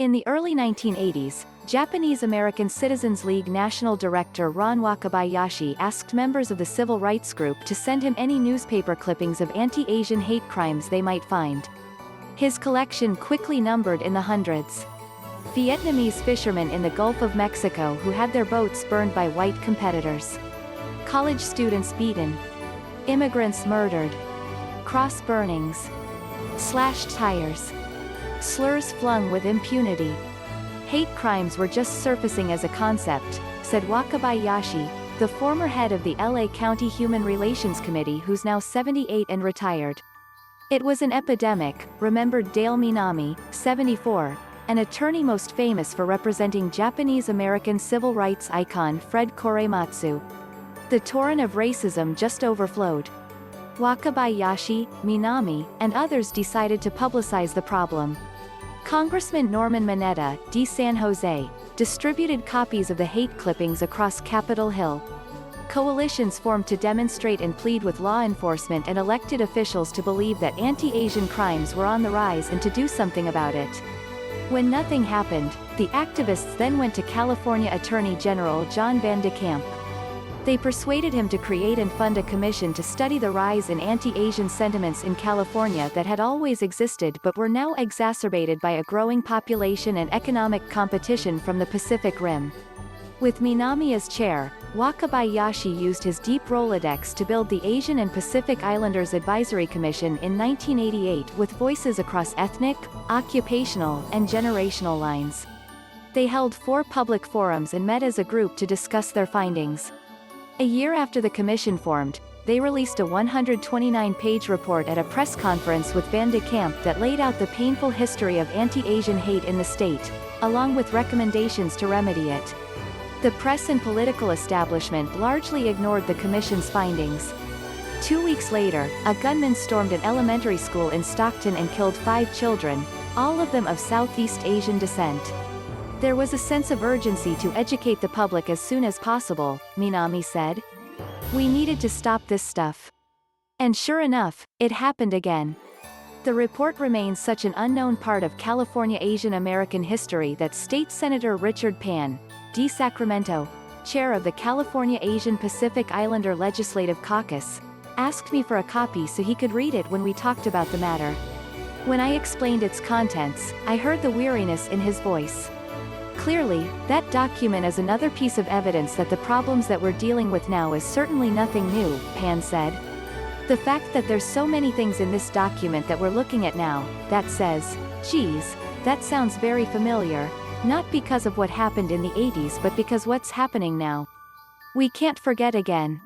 In the early 1980s, Japanese American Citizens League National Director Ron Wakabayashi asked members of the civil rights group to send him any newspaper clippings of anti-Asian hate crimes they might find. His collection quickly numbered in the hundreds. Vietnamese fishermen in the Gulf of Mexico who had their boats burned by white competitors. College students beaten. Immigrants murdered. Cross burnings. Slashed tires. Slurs flung with impunity. Hate crimes were just surfacing as a concept, said Wakabayashi, the former head of the LA County Human Relations Committee who's now 78 and retired. It was an epidemic, remembered Dale Minami, 74, an attorney most famous for representing Japanese American civil rights icon Fred Korematsu. The torrent of racism just overflowed. Wakabayashi, Minami, and others decided to publicize the problem. Congressman Norman Mineta, D. San Jose, distributed copies of the hate clippings across Capitol Hill. Coalitions formed to demonstrate and plead with law enforcement and elected officials to believe that anti-Asian crimes were on the rise and to do something about it. When nothing happened, the activists then went to California Attorney General John Van de Kamp. They persuaded him to create and fund a commission to study the rise in anti-Asian sentiments in California that had always existed but were now exacerbated by a growing population and economic competition from the Pacific Rim. With Minami as chair, Wakabayashi used his deep Rolodex to build the Asian and Pacific Islanders Advisory Commission in 1988 with voices across ethnic, occupational, and generational lines. They held 4 public forums and met as a group to discuss their findings. A year after the commission formed, they released a 129-page report at a press conference with Van de Kamp that laid out the painful history of anti-Asian hate in the state, along with recommendations to remedy it. The press and political establishment largely ignored the commission's findings. 2 weeks later, a gunman stormed an elementary school in Stockton and killed 5 children, all of them of Southeast Asian descent. There was a sense of urgency to educate the public as soon as possible, Minami said. We needed to stop this stuff. And sure enough, it happened again. The report remains such an unknown part of California Asian American history that State Senator Richard Pan, D-Sacramento, chair of the California Asian Pacific Islander Legislative Caucus, asked me for a copy so he could read it when we talked about the matter. When I explained its contents, I heard the weariness in his voice. Clearly, that document is another piece of evidence that the problems that we're dealing with now is certainly nothing new, Pan said. The fact that there's so many things in this document that we're looking at now, that says, geez, that sounds very familiar, not because of what happened in the 80s but because what's happening now. We can't forget again.